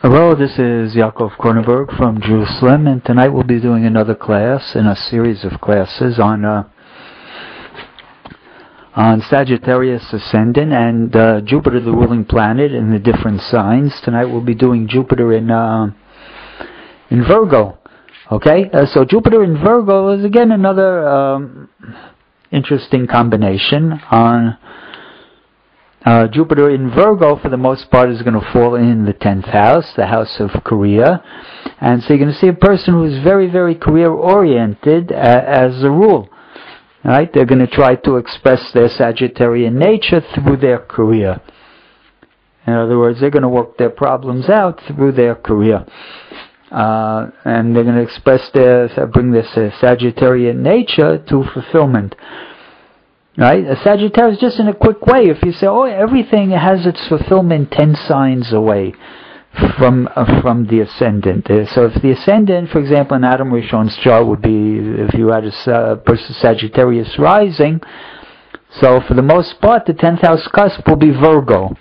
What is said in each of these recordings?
Hello, this is Yaakov Kronenberg from Jerusalem, and tonight we'll be doing another class in a series of classes on Sagittarius ascendant and Jupiter, the ruling planet, in the different signs. Tonight we'll be doing Jupiter in Virgo. Okay, so Jupiter in Virgo is again another interesting combination. On Jupiter in Virgo, for the most part, is going to fall in the 10th house, the house of career. And so you're going to see a person who is very, very career-oriented as a rule. Right? They're going to try to express their Sagittarian nature through their career. In other words, they're going to work their problems out through their career. And they're going to bring this Sagittarian nature to fulfillment. Right? A Sagittarius, just in a quick way, if you say, oh, everything has its fulfillment 10 signs away from the ascendant. So if the ascendant, for example, in Adam Rishon's chart would be, if you had a person Sagittarius rising, so for the most part, the 10th house cusp will be Virgo.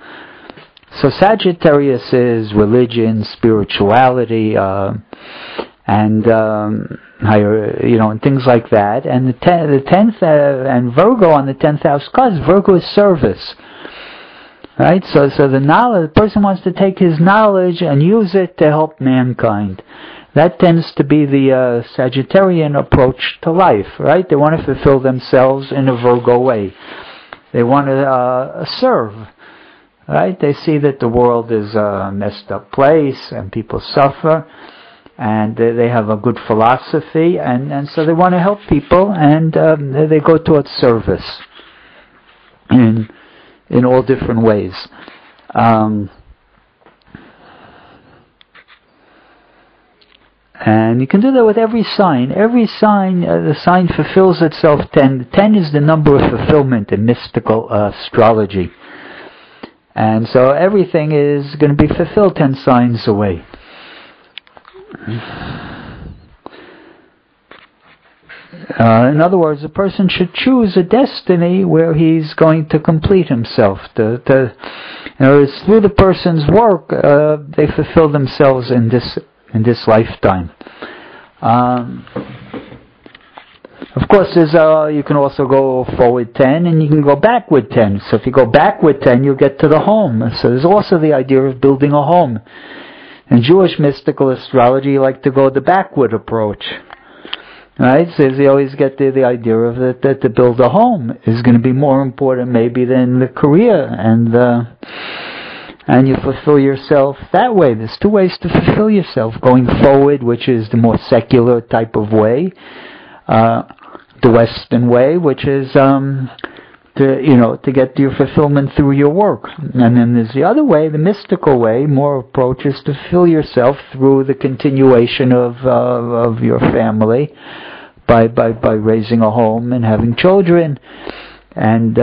So Sagittarius is religion, spirituality, and higher, and things like that. And the 10th and Virgo on the 10th house cusp, Virgo is service. Right? So the person wants to take his knowledge and use it to help mankind. That tends to be the Sagittarian approach to life, right? They want to fulfill themselves in a Virgo way. They want to serve. Right? They see that the world is a messed up place and people suffer, and they have a good philosophy, and so they want to help people, and they go towards service in all different ways. And you can do that with every sign. Every sign, the sign fulfills itself 10. 10 is the number of fulfillment in mystical astrology. And so everything is going to be fulfilled 10 signs away. In other words, a person should choose a destiny where he's going to complete himself. In other words, through the person's work, they fulfill themselves in this lifetime. Of course, you can also go forward 10 and you can go backward 10. So if you go backward 10, you'll get to the home. So there's also the idea of building a home. In Jewish mystical astrology, you like to go the backward approach. Right? So you always get the idea of that to build a home is going to be more important maybe than the career. And you fulfill yourself that way. There's two ways to fulfill yourself. Going forward, which is the more secular type of way. The Western way, which is to get your fulfillment through your work. And then there's the other way, the mystical way, more approach is to fulfill yourself through the continuation of your family by raising a home and having children and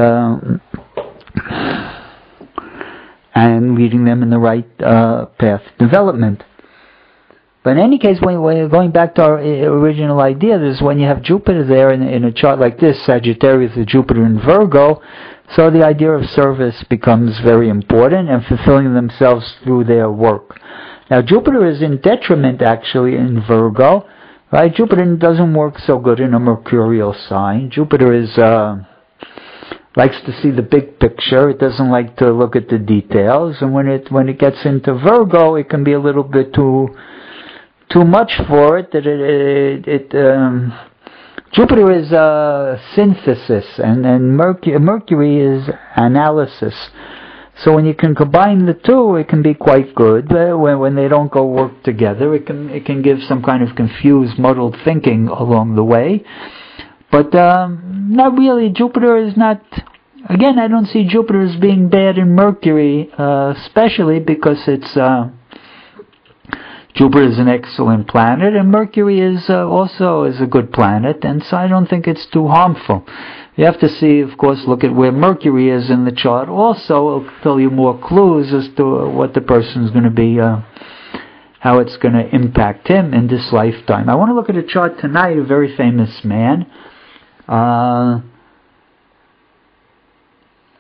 leading them in the right path of development. But in any case, when you're going back to our original idea, is when you have Jupiter there in a chart like this, Sagittarius with Jupiter in Virgo, so the idea of service becomes very important and fulfilling themselves through their work. Now Jupiter is in detriment actually in Virgo, right? Jupiter doesn't work so good in a mercurial sign. Jupiter likes to see the big picture. It doesn't like to look at the details, and when it gets into Virgo, it can be a little bit too much for it. Jupiter is synthesis, and Mercury is analysis. So when you can combine the two, it can be quite good. When they don't go work together, it can give some kind of confused, muddled thinking along the way. But not really. Jupiter is not. Again, I don't see Jupiter as being bad in Mercury, especially because it's. Jupiter is an excellent planet, and Mercury is also a good planet, and so I don't think it's too harmful. You have to see, of course, look at where Mercury is in the chart. Also, it'll tell you more clues as to what the person's going to be, how it's going to impact him in this lifetime. I want to look at a chart tonight, a very famous man.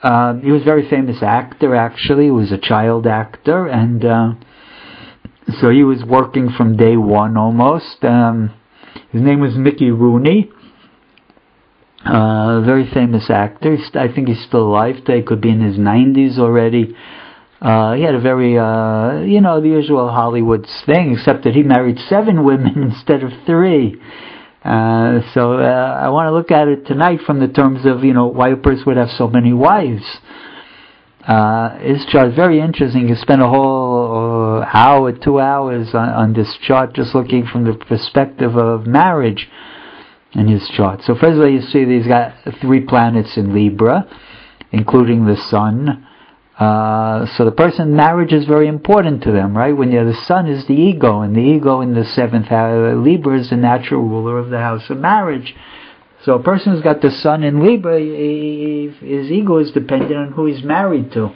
He was a very famous actor, actually. He was a child actor, and So he was working from day one almost. His name was Rooney. A very famous actor. I think he's still alive today. Could be in his 90s already. He had a very, the usual Hollywood thing, except that he married 7 women instead of 3. So I want to look at it tonight from the terms of, why a person would have so many wives. His chart is very interesting. You spend a whole hour, 2 hours on this chart just looking from the perspective of marriage in his chart. So first of all, you see that he's got 3 planets in Libra, including the Sun. So the person, marriage is very important to them, right? When the Sun is the ego, and the ego in the 7th house, Libra is the natural ruler of the house of marriage. So a person who's got the Sun in Libra, his ego is dependent on who he's married to.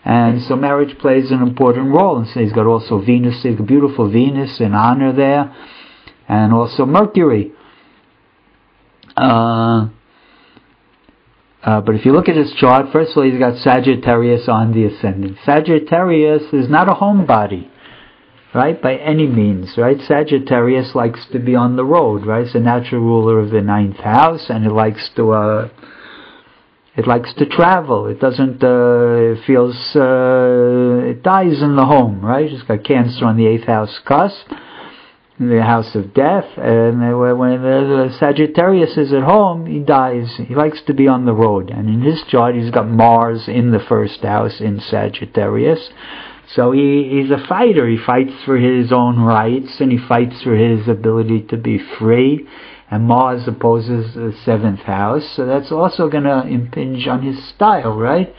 And so marriage plays an important role. And so he's got also Venus, a beautiful Venus in honor there, and also Mercury. But if you look at his chart, first of all, he's got Sagittarius on the ascendant. Sagittarius is not a homebody, right, by any means, right? Sagittarius likes to be on the road, right? It's the natural ruler of the 9th house, and it likes to travel. It doesn't, it dies in the home, right? It's got Cancer on the 8th house cusp, the house of death, and when the Sagittarius is at home, he dies. He likes to be on the road, and in his chart, he's got Mars in the 1st house in Sagittarius. So he's a fighter. He fights for his own rights, and he fights for his ability to be free. And Mars opposes the 7th house, so that's also going to impinge on his style, right?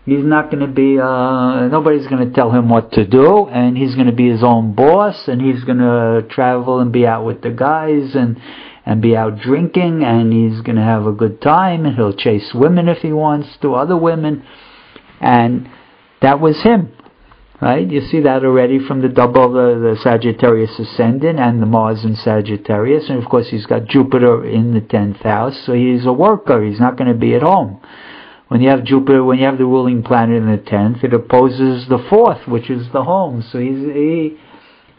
He's not going to be, nobody's going to tell him what to do, and he's going to be his own boss, and he's going to travel and be out with the guys, and be out drinking, and he's going to have a good time, and he'll chase women if he wants to, other women, and that was him. Right? You see that already from the double, the Sagittarius ascendant and the Mars in Sagittarius. And of course he's got Jupiter in the 10th house, so he's a worker. He's not going to be at home. When you have Jupiter, when you have the ruling planet in the 10th, it opposes the 4th, which is the home. So he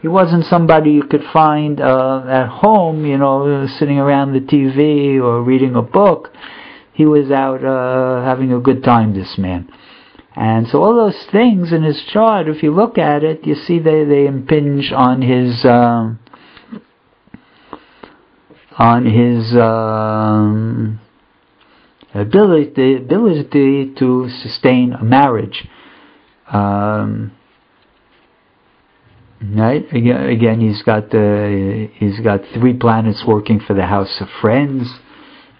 wasn't somebody you could find at home, sitting around the TV or reading a book. He was out having a good time, this man. And so all those things in his chart, if you look at it, you see they impinge on his ability to sustain a marriage. Right? Again, he's got 3 planets working for the house of friends.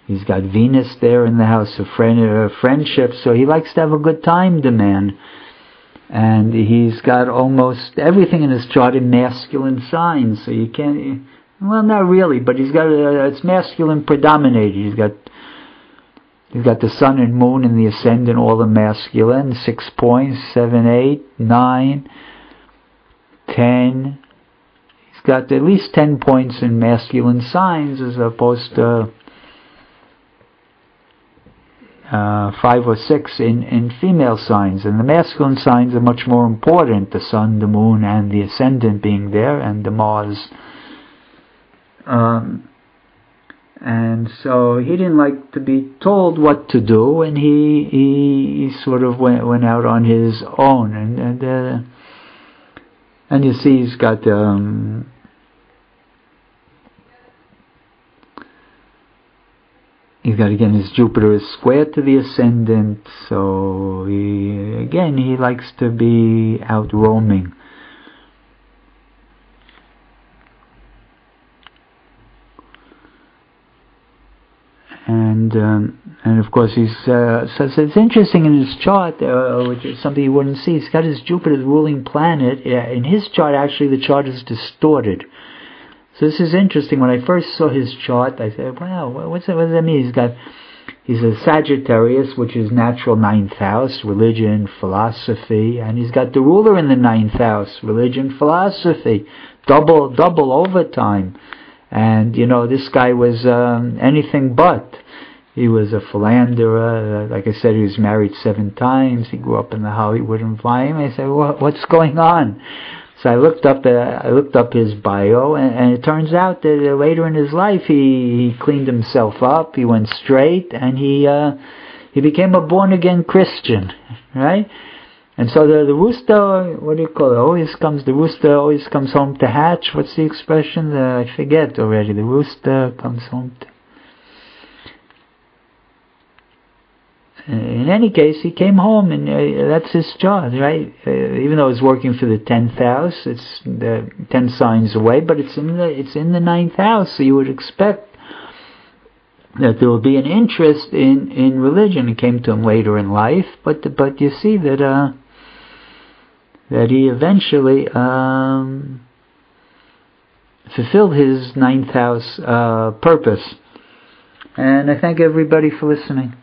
He's got Venus there in the house of friendship, so he likes to have a good time, the man. And he's got almost everything in his chart in masculine signs, so you can't, well, not really, but he's got, it's masculine predominated. He's got the Sun and Moon in the ascendant, all the masculine, 6 points, 7, 8, 9, 10. He's got at least 10 points in masculine signs as opposed to 5 or 6 in female signs, and the masculine signs are much more important, the Sun, the Moon, and the ascendant being there, and the Mars. And so he didn't like to be told what to do, and he sort of went out on his own, and you see he's got he's got, again, his Jupiter is square to the ascendant, so he likes to be out roaming. And of course so it's interesting in his chart, which is something you wouldn't see. He's got his Jupiter's ruling planet. In his chart, actually, the chart is distorted. So this is interesting. When I first saw his chart, I said, wow, what does that mean? He's a Sagittarius, which is natural 9th house, religion, philosophy, and he's got the ruler in the 9th house, religion, philosophy, double overtime. And, this guy was anything but. He was a philanderer. Like I said, he was married 7 times. He grew up in the Hollywood environment. I said, what's going on? So I looked up his bio, and it turns out that later in his life he cleaned himself up, he went straight, and he became a born-again Christian, right? And so the rooster, what do you call it? The rooster always comes home to hatch. What's the expression? I forget already. The rooster comes home to... In any case, he came home, and that's his job, right? Even though he's working for the 10th house, it's 10 signs away, but it's in the 9th house, so you would expect that there will be an interest in religion. It came to him later in life, but you see that he eventually fulfilled his 9th house purpose. And I thank everybody for listening.